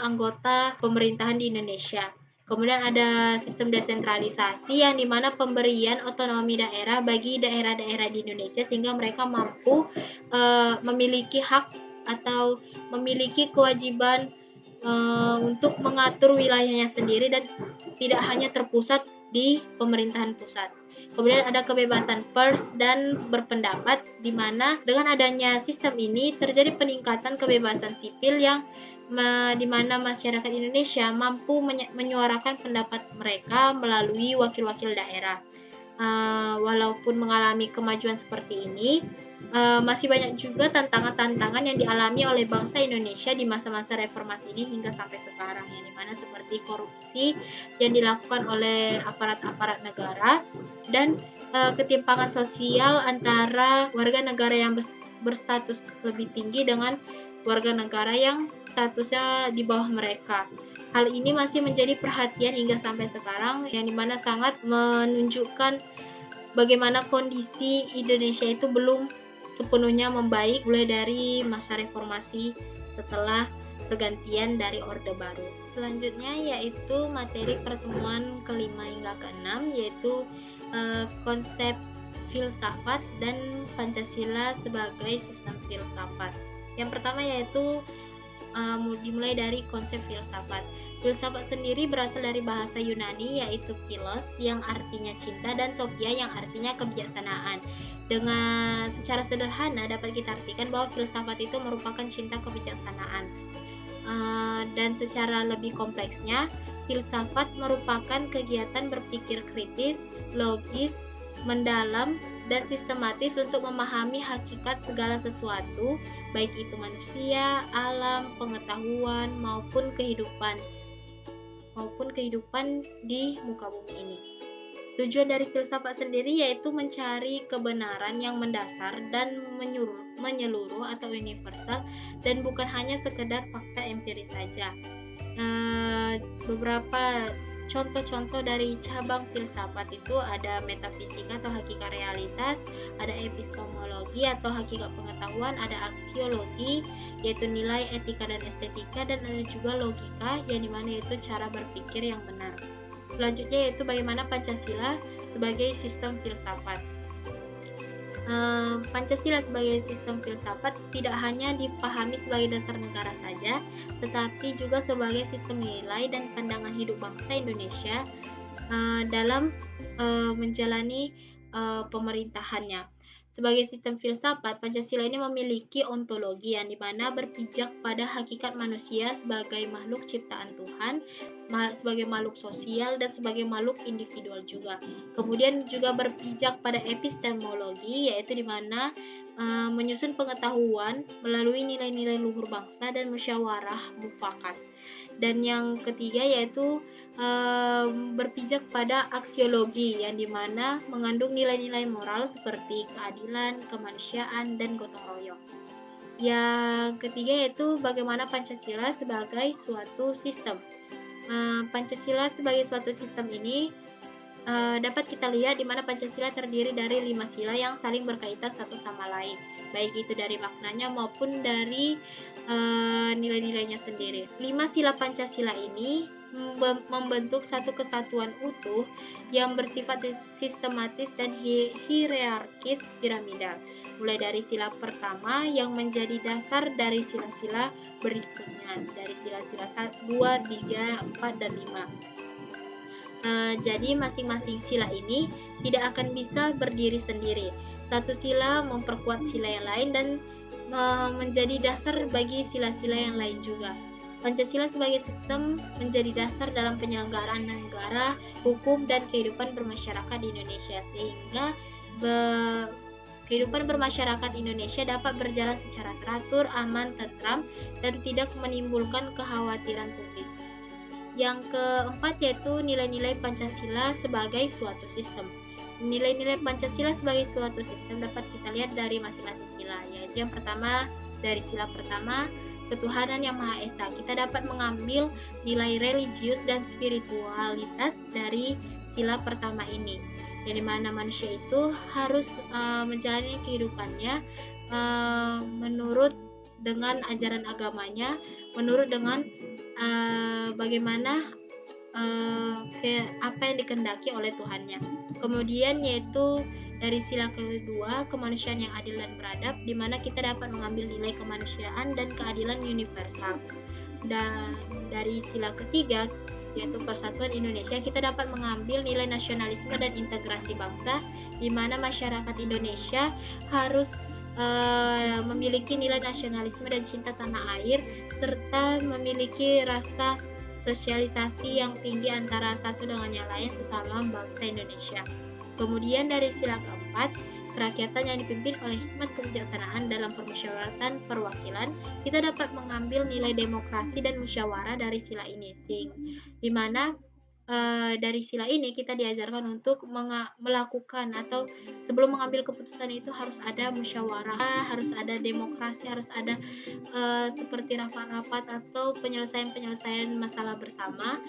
anggota pemerintahan di Indonesia. Kemudian ada sistem desentralisasi yang dimana pemberian otonomi daerah bagi daerah-daerah di Indonesia sehingga mereka mampu memiliki hak atau memiliki kewajiban untuk mengatur wilayahnya sendiri dan tidak hanya terpusat di pemerintahan pusat. Kemudian ada kebebasan pers dan berpendapat, di mana dengan adanya sistem ini terjadi peningkatan kebebasan sipil yang di mana masyarakat Indonesia mampu menyuarakan pendapat mereka melalui wakil-wakil daerah. Walaupun mengalami kemajuan seperti ini, masih banyak juga tantangan-tantangan yang dialami oleh bangsa Indonesia di masa-masa reformasi ini hingga sampai sekarang, yang dimana seperti korupsi yang dilakukan oleh aparat-aparat negara dan ketimpangan sosial antara warga negara yang berstatus lebih tinggi dengan warga negara yang statusnya di bawah mereka. Hal ini masih menjadi perhatian hingga sampai sekarang, yang dimana sangat menunjukkan bagaimana kondisi Indonesia itu belum sepenuhnya membaik mulai dari masa reformasi setelah pergantian dari Orde Baru. Selanjutnya yaitu materi pertemuan kelima hingga keenam, yaitu konsep filsafat dan Pancasila sebagai sistem filsafat. Yang pertama yaitu dimulai dari konsep filsafat. Filsafat sendiri berasal dari bahasa Yunani yaitu philos yang artinya cinta dan sophia yang artinya kebijaksanaan. Dengan secara sederhana dapat kita artikan bahwa filsafat itu merupakan cinta kebijaksanaan. Dan secara lebih kompleksnya, filsafat merupakan kegiatan berpikir kritis, logis, mendalam, dan sistematis untuk memahami hakikat segala sesuatu, baik itu manusia, alam, pengetahuan, maupun kehidupan di muka bumi ini. Tujuan dari filsafat sendiri yaitu mencari kebenaran yang mendasar dan menyeluruh atau universal dan bukan hanya sekedar fakta empiris saja. Beberapa contoh-contoh dari cabang filsafat itu ada metafisika atau hakikat realitas, ada epistemologi atau hakikat pengetahuan, ada aksiologi yaitu nilai etika dan estetika, dan ada juga logika yang dimana yaitu cara berpikir yang benar. Selanjutnya yaitu bagaimana Pancasila sebagai sistem filsafat. Pancasila sebagai sistem filsafat tidak hanya dipahami sebagai dasar negara saja, tetapi juga sebagai sistem nilai dan pandangan hidup bangsa Indonesia dalam menjalani pemerintahannya. Sebagai sistem filsafat, Pancasila ini memiliki ontologi yang dimana berpijak pada hakikat manusia sebagai makhluk ciptaan Tuhan, sebagai makhluk sosial, dan sebagai makhluk individual juga. Kemudian juga berpijak pada epistemologi, yaitu dimana menyusun pengetahuan melalui nilai-nilai luhur bangsa dan musyawarah mufakat. Dan yang ketiga yaitu berpijak pada aksiologi yang dimana mengandung nilai-nilai moral seperti keadilan, kemanusiaan, dan gotong royong. Yang ketiga yaitu bagaimana Pancasila sebagai suatu sistem. Pancasila sebagai suatu sistem ini dapat kita lihat di mana Pancasila terdiri dari 5 sila yang saling berkaitan satu sama lain, baik itu dari maknanya maupun dari nilai-nilainya sendiri. 5 sila Pancasila ini membentuk satu kesatuan utuh yang bersifat sistematis dan hierarkis piramidal, mulai dari sila pertama yang menjadi dasar dari sila-sila berikutnya, dari sila-sila 1, 2, 3, 4, dan 5. Jadi masing-masing sila ini tidak akan bisa berdiri sendiri. Satu sila memperkuat sila yang lain dan menjadi dasar bagi sila-sila yang lain juga. Pancasila sebagai sistem menjadi dasar dalam penyelenggaraan negara, hukum, dan kehidupan bermasyarakat di Indonesia, sehingga kehidupan bermasyarakat Indonesia dapat berjalan secara teratur, aman, tentram, dan tidak menimbulkan kekhawatiran publik. Yang keempat yaitu nilai-nilai Pancasila sebagai suatu sistem. Nilai-nilai Pancasila sebagai suatu sistem dapat kita lihat dari masing-masing sila, yaitu yang pertama dari sila pertama, ketuhanan yang Maha Esa. Kita dapat mengambil nilai religius dan spiritualitas dari sila pertama ini, yang dimana manusia itu harus menjalani kehidupannya menurut dengan ajaran agamanya, menurut dengan bagaimana apa yang dikehendaki oleh Tuhannya. Kemudian yaitu dari sila kedua, kemanusiaan yang adil dan beradab, di mana kita dapat mengambil nilai kemanusiaan dan keadilan universal. Dan dari sila ketiga, yaitu persatuan Indonesia, kita dapat mengambil nilai nasionalisme dan integrasi bangsa, di mana masyarakat Indonesia harus memiliki nilai nasionalisme dan cinta tanah air, serta memiliki rasa sosialisasi yang tinggi antara satu dengan yang lain sesama bangsa Indonesia. Kemudian dari sila keempat, kerakyatan yang dipimpin oleh hikmat kebijaksanaan dalam permusyawaratan perwakilan, kita dapat mengambil nilai demokrasi dan musyawarah dari sila ini, di mana dari sila ini kita diajarkan untuk melakukan atau sebelum mengambil keputusan itu harus ada musyawarah, harus ada demokrasi, harus ada seperti rapat-rapat atau penyelesaian masalah bersama,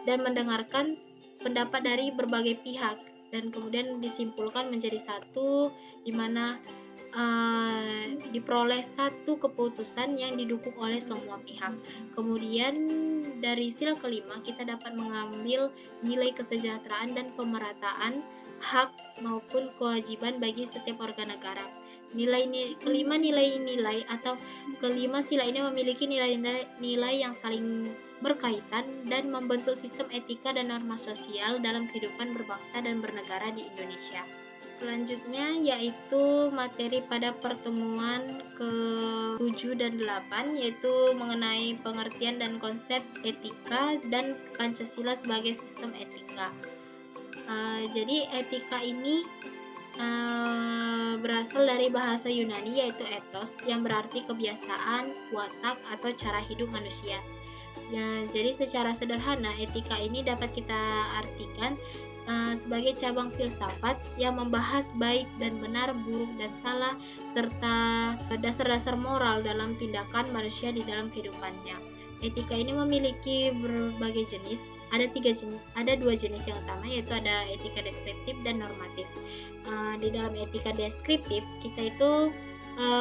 dan mendengarkan pendapat dari berbagai pihak, dan kemudian disimpulkan menjadi satu, di mana diperoleh satu keputusan yang didukung oleh semua pihak. Kemudian dari sila kelima kita dapat mengambil nilai kesejahteraan dan pemerataan hak maupun kewajiban bagi setiap warga negara. Kelima nilai-nilai atau kelima sila ini memiliki nilai-nilai yang saling berkaitan dan membentuk sistem etika dan norma sosial dalam kehidupan berbangsa dan bernegara di Indonesia. Selanjutnya yaitu materi pada pertemuan ke-7 dan 8, yaitu mengenai pengertian dan konsep etika dan Pancasila sebagai sistem etika. Jadi etika ini berasal dari bahasa Yunani yaitu ethos, yang berarti kebiasaan, watak, atau cara hidup manusia. Ya, jadi secara sederhana etika ini dapat kita artikan sebagai cabang filsafat yang membahas baik dan benar, buruk dan salah, serta dasar-dasar moral dalam tindakan manusia di dalam kehidupannya. Etika ini memiliki berbagai jenis. Ada dua jenis yang utama, yaitu ada etika deskriptif dan normatif. Di dalam etika deskriptif kita itu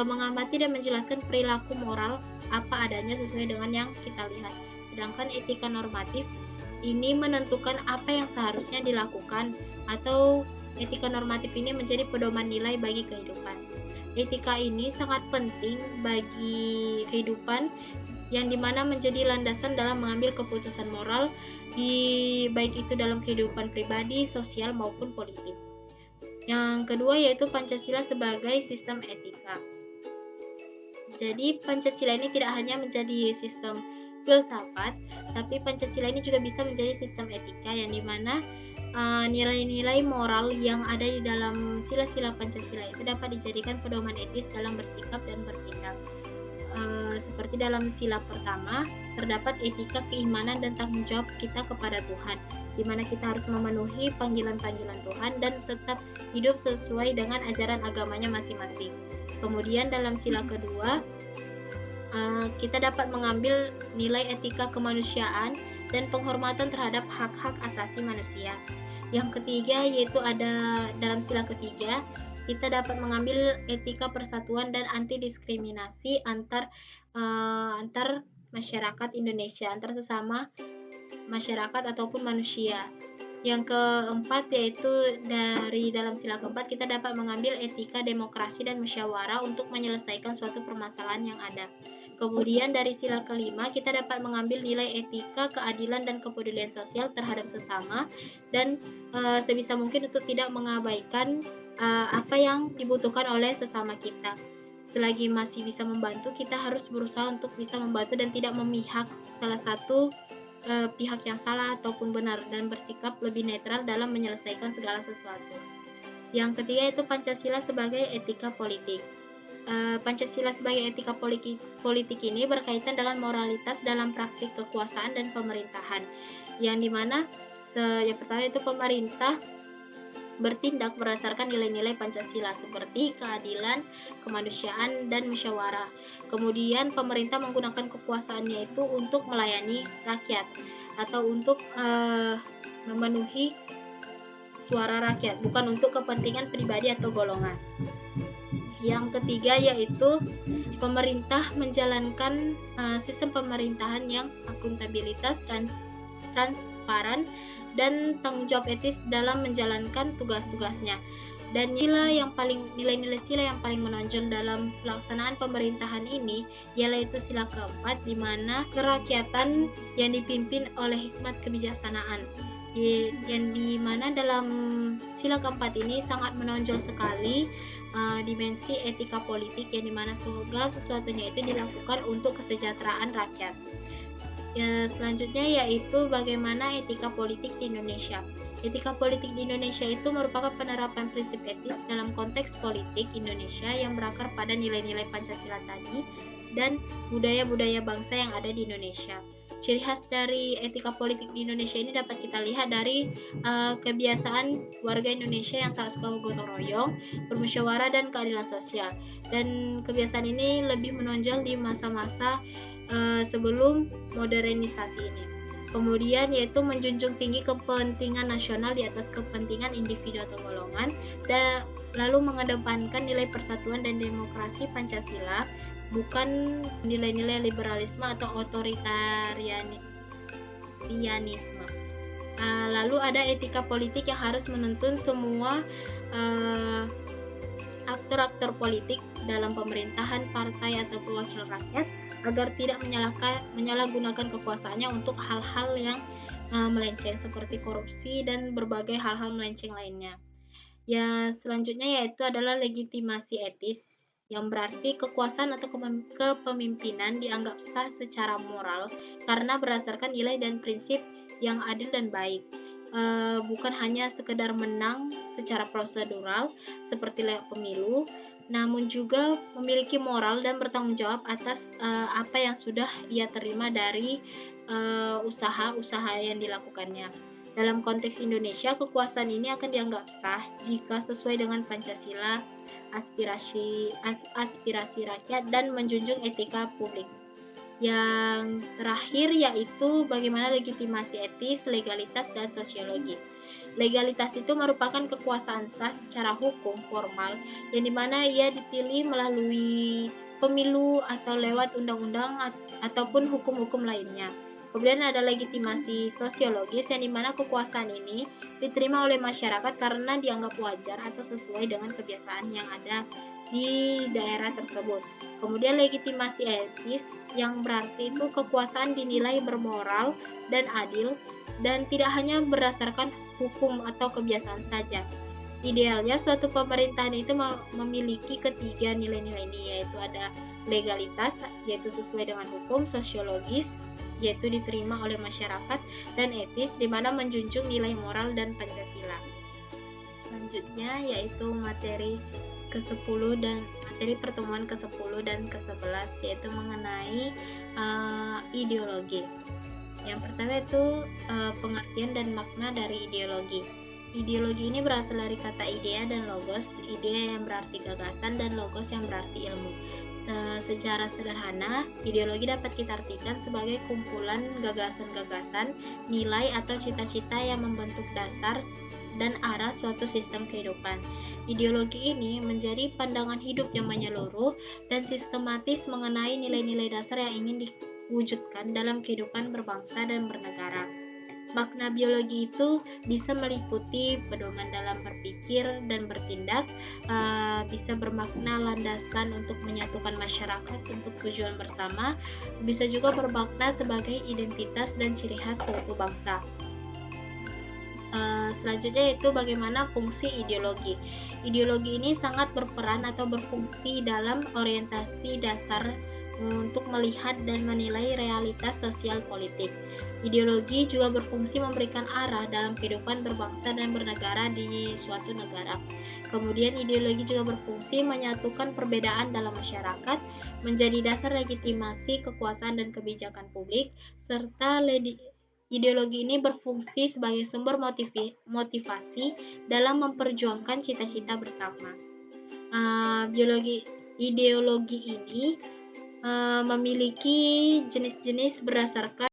mengamati dan menjelaskan perilaku moral apa adanya sesuai dengan yang kita lihat. Sedangkan etika normatif ini menentukan apa yang seharusnya dilakukan, atau etika normatif ini menjadi pedoman nilai bagi kehidupan. Etika ini sangat penting bagi kehidupan, yang dimana menjadi landasan dalam mengambil keputusan moral, baik itu dalam kehidupan pribadi, sosial maupun politik. Yang kedua yaitu Pancasila sebagai sistem etika. Jadi Pancasila ini tidak hanya menjadi sistem filsafat, tapi Pancasila ini juga bisa menjadi sistem etika, yang dimana nilai-nilai moral yang ada di dalam sila-sila Pancasila itu dapat dijadikan pedoman etis dalam bersikap dan bertindak. Seperti dalam sila pertama terdapat etika keimanan dan tanggung jawab kita kepada Tuhan, di mana kita harus memenuhi panggilan-panggilan Tuhan dan tetap hidup sesuai dengan ajaran agamanya masing-masing. Kemudian dalam sila kedua kita dapat mengambil nilai etika kemanusiaan dan penghormatan terhadap hak-hak asasi manusia. Yang ketiga yaitu ada dalam sila ketiga kita dapat mengambil etika persatuan dan anti diskriminasi antar masyarakat Indonesia, antar sesama masyarakat ataupun manusia. Yang keempat yaitu dari dalam sila keempat kita dapat mengambil etika demokrasi dan musyawarah untuk menyelesaikan suatu permasalahan yang ada. Kemudian dari sila kelima kita dapat mengambil nilai etika keadilan dan kepedulian sosial terhadap sesama, dan sebisa mungkin untuk tidak mengabaikan apa yang dibutuhkan oleh sesama kita. Selagi masih bisa membantu, kita harus berusaha untuk bisa membantu dan tidak memihak salah satu pihak yang salah ataupun benar, dan bersikap lebih netral dalam menyelesaikan segala sesuatu. Yang ketiga itu Pancasila sebagai etika politik. Pancasila sebagai etika politik ini berkaitan dengan moralitas dalam praktik kekuasaan dan pemerintahan, yang dimana yang pertama itu pemerintah bertindak berdasarkan nilai-nilai Pancasila seperti keadilan, kemanusiaan, dan musyawarah. Kemudian pemerintah menggunakan kekuasaannya itu untuk melayani rakyat atau untuk memenuhi suara rakyat, bukan untuk kepentingan pribadi atau golongan. Yang ketiga yaitu pemerintah menjalankan sistem pemerintahan yang akuntabilitas, transparan, dan tanggung jawab etis dalam menjalankan tugas-tugasnya. Dan nilai-nilai sila yang paling menonjol dalam pelaksanaan pemerintahan ini yaitu sila keempat, di mana kerakyatan yang dipimpin oleh hikmat kebijaksanaan. Yang di mana dalam sila keempat ini sangat menonjol sekali dimensi etika politik, yang dimana segala sesuatunya itu dilakukan untuk kesejahteraan rakyat. Selanjutnya yaitu bagaimana etika politik di Indonesia. Etika politik di Indonesia itu merupakan penerapan prinsip etis dalam konteks politik Indonesia yang berakar pada nilai-nilai Pancasila tadi dan budaya-budaya bangsa yang ada di Indonesia. Ciri khas dari etika politik di Indonesia ini dapat kita lihat dari kebiasaan warga Indonesia yang sangat suka gotong royong, bermusyawarah, dan keadilan sosial. Dan kebiasaan ini lebih menonjol di masa-masa sebelum modernisasi ini. Kemudian yaitu menjunjung tinggi kepentingan nasional di atas kepentingan individu atau golongan, dan lalu mengedepankan nilai persatuan dan demokrasi Pancasila, bukan nilai-nilai liberalisme atau otoritarianisme. Lalu ada etika politik yang harus menuntun semua aktor-aktor politik dalam pemerintahan, partai, atau perwakilan rakyat agar tidak menyalahgunakan kekuasaannya untuk hal-hal yang melenceng seperti korupsi dan berbagai hal-hal melenceng lainnya. Ya, selanjutnya yaitu adalah legitimasi etis, yang berarti kekuasaan atau kepemimpinan dianggap sah secara moral karena berdasarkan nilai dan prinsip yang adil dan baik. Bukan hanya sekedar menang secara prosedural seperti lewat pemilu, namun juga memiliki moral dan bertanggung jawab atas apa yang sudah ia terima dari usaha-usaha yang dilakukannya. Dalam konteks Indonesia, kekuasaan ini akan dianggap sah jika sesuai dengan Pancasila, aspirasi rakyat, dan menjunjung etika publik. Yang terakhir yaitu bagaimana legitimasi etis, legalitas, dan sosiologi. Legalitas itu merupakan kekuasaan sah secara hukum formal, yang dimana ia dipilih melalui pemilu atau lewat undang-undang ataupun hukum-hukum lainnya. Kemudian ada legitimasi sosiologis, yang dimana kekuasaan ini diterima oleh masyarakat karena dianggap wajar atau sesuai dengan kebiasaan yang ada di daerah tersebut. Kemudian legitimasi etis, yang berarti itu kekuasaan dinilai bermoral dan adil dan tidak hanya berdasarkan hukum atau kebiasaan saja. Idealnya suatu pemerintahan itu memiliki ketiga nilai-nilai ini, yaitu ada legalitas, yaitu sesuai dengan hukum, sosiologis, yaitu diterima oleh masyarakat, dan etis, di mana menjunjung nilai moral dan Pancasila. Selanjutnya yaitu materi ke-10 dan materi pertemuan ke-10 dan ke-11, yaitu mengenai ideologi. Yang pertama itu pengertian dan makna dari ideologi. Ideologi ini berasal dari kata idea dan logos. Idea yang berarti gagasan dan logos yang berarti ilmu. Secara sederhana, ideologi dapat kita artikan sebagai kumpulan gagasan-gagasan, nilai atau cita-cita yang membentuk dasar dan arah suatu sistem kehidupan. Ideologi ini menjadi pandangan hidup yang menyeluruh dan sistematis mengenai nilai-nilai dasar yang ingin diwujudkan dalam kehidupan berbangsa dan bernegara. Makna biologi itu bisa meliputi pedoman dalam berpikir dan bertindak, bisa bermakna landasan untuk menyatukan masyarakat untuk tujuan bersama, bisa juga bermakna sebagai identitas dan ciri khas suatu bangsa. Selanjutnya yaitu bagaimana fungsi ideologi. Ideologi ini sangat berperan atau berfungsi dalam orientasi dasar untuk melihat dan menilai realitas sosial politik. Ideologi juga berfungsi memberikan arah dalam kehidupan berbangsa dan bernegara di suatu negara. Kemudian ideologi juga berfungsi menyatukan perbedaan dalam masyarakat, menjadi dasar legitimasi kekuasaan dan kebijakan publik, serta ideologi ini berfungsi sebagai sumber motivasi dalam memperjuangkan cita-cita bersama. Ideologi ini memiliki jenis-jenis berdasarkan